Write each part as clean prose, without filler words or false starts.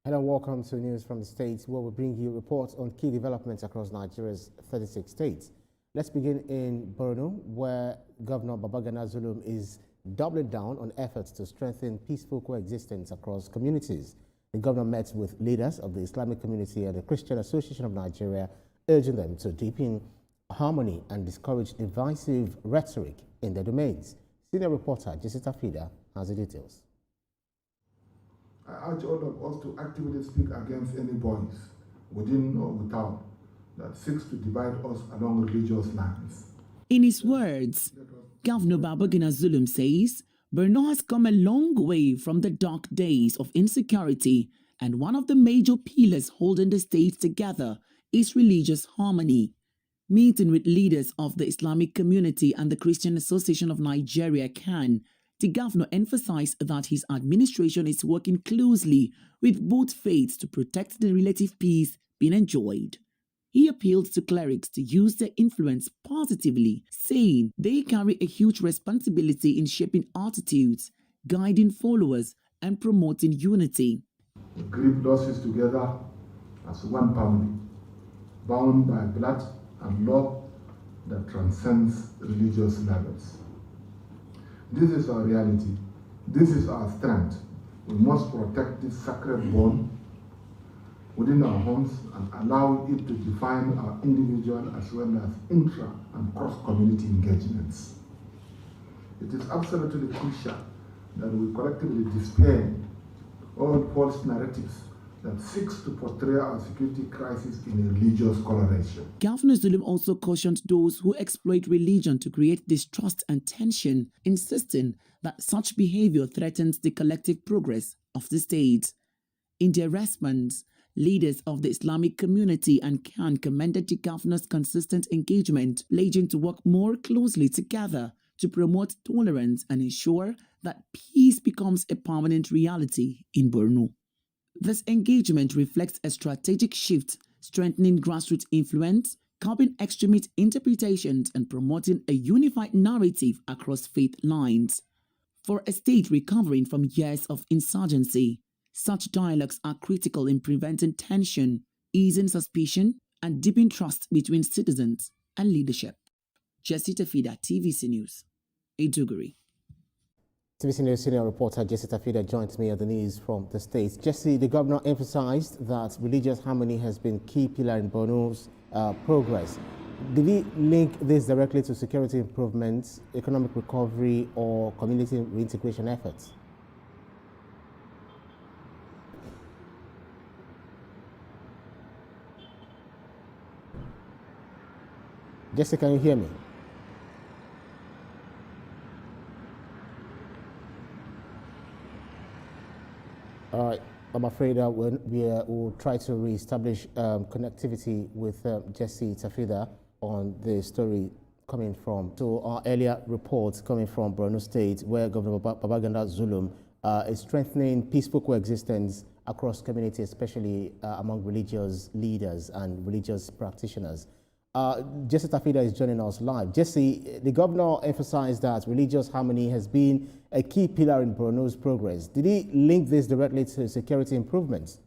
Hello and welcome to News from the States, where we bring you reports on key developments across Nigeria's 36 states. Let's begin in Borno, where Governor Babagana Zulum is doubling down on efforts to strengthen peaceful coexistence across communities. The governor met with leaders of the Islamic community and the Christian Association of Nigeria, urging them to deepen harmony and discourage divisive rhetoric in their domains. Senior reporter Jessica Fida has the details. I urge all of us to actively speak against any voice, within or without, that seeks to divide us along religious lines. In his words, Governor Babagana Zulum says, Borno has come a long way from the dark days of insecurity, and one of the major pillars holding the state together is religious harmony. Meeting with leaders of the Islamic community and the Christian Association of Nigeria (CAN), the governor emphasized that his administration is working closely with both faiths to protect the relative peace being enjoyed. He appealed to clerics to use their influence positively, saying they carry a huge responsibility in shaping attitudes, guiding followers, and promoting unity. We grieve losses together as one family, bound by blood and love that transcends religious levels. This is our reality. This is our strength. We must protect this sacred bond within our homes and allow it to define our individual as well as intra and cross-community engagements. It is absolutely crucial that we collectively dispel all false narratives that seeks to portray our security crisis in a religious coloration. Governor Zulum also cautioned those who exploit religion to create distrust and tension, insisting that such behavior threatens the collective progress of the state. In their response, leaders of the Islamic community and CAN commended the governor's consistent engagement, pledging to work more closely together to promote tolerance and ensure that peace becomes a permanent reality in Borno. This engagement reflects a strategic shift, strengthening grassroots influence, curbing extremist interpretations, and promoting a unified narrative across faith lines. For a state recovering from years of insurgency, such dialogues are critical in preventing tension, easing suspicion, and deepening trust between citizens and leadership. Jesse Tafida, TVC News, Maiduguri. TVC News senior reporter Jessica Fida joins me on the news from the States. Jesse, the governor emphasized that religious harmony has been a key pillar in Borno's progress. Did he link this directly to security improvements, economic recovery, or community reintegration efforts? Jesse, can you hear me? All right, I'm afraid we'll try to reestablish connectivity with Jesse Tafida on the story coming from. So our earlier reports coming from Borno State, where Governor Babagana Zulum is strengthening peaceful coexistence across communities, especially among religious leaders and religious practitioners. Jesse Tafida is joining us live. Jesse, the governor emphasized that religious harmony has been a key pillar in Borno's progress. Did he link this directly to security improvements?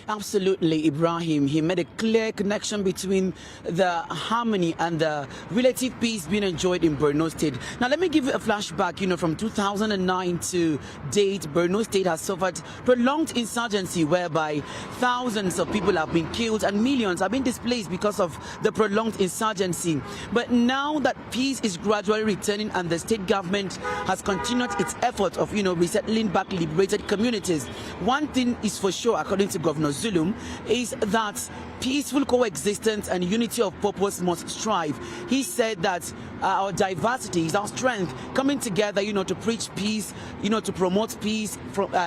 Absolutely, Ibrahim. He made a clear connection between the harmony and the relative peace being enjoyed in Borno State. Now, let me give you a flashback. From 2009 to date, Borno State has suffered prolonged insurgency whereby thousands of people have been killed and millions have been displaced because of the prolonged insurgency. But now that peace is gradually returning and the state government has continued its effort of, resettling back liberated communities, one thing is for sure, according to Governor Zulum, is that peaceful coexistence and unity of purpose must strive. He said that our diversity is our strength, coming together, to preach peace, to promote peace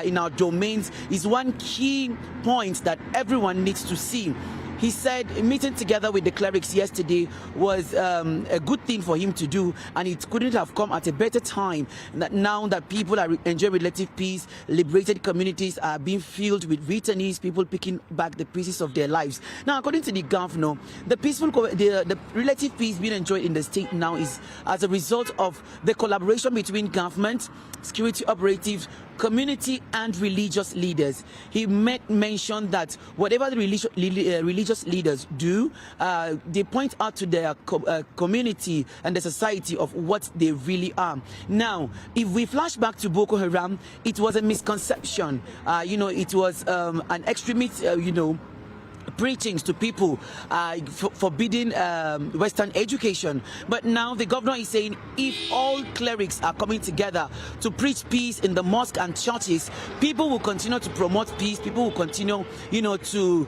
in our domains is one key point that everyone needs to see. He said meeting together with the clerics yesterday was a good thing for him to do, and it couldn't have come at a better time. That now that people are enjoying relative peace, liberated communities are being filled with returnees, people picking back the pieces of their lives. Now, according to the governor, the relative peace being enjoyed in the state now is as a result of the collaboration between government, security operatives, community and religious leaders. He mentioned that whatever the religious leaders do, they point out to their community and the society of what they really are. Now, if we flash back to Boko Haram, it was a misconception. It was an extremist, preachings to people forbidding Western education. But now the governor is saying if all clerics are coming together to preach peace in the mosque and churches, people will continue to promote peace. People will continue, to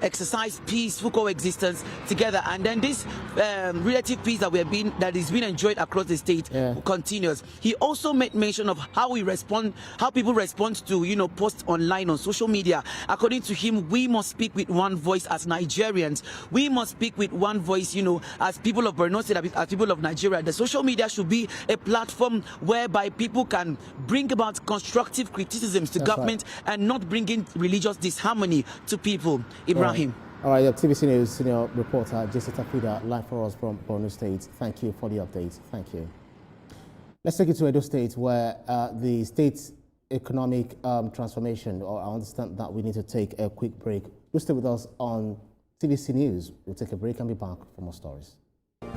exercise peaceful coexistence together. And then this relative peace that is being enjoyed across the state continues. He also made mention of how people respond to, posts online on social media. According to him, we must speak with one voice as Nigerians. We must speak with one voice, as people of Borno State, as people of Nigeria. The social media should be a platform whereby people can bring about constructive criticisms to government and not bringing religious disharmony to people. Ibrahim. All right, TVC News senior reporter Jesse Tafida, live for us from Borno State. Thank you for the update. Thank you. Let's take it to Edo State, where the state's economic transformation, or I understand that we need to take a quick break. Do stay with us on TVC News. We'll take a break and be back for more stories.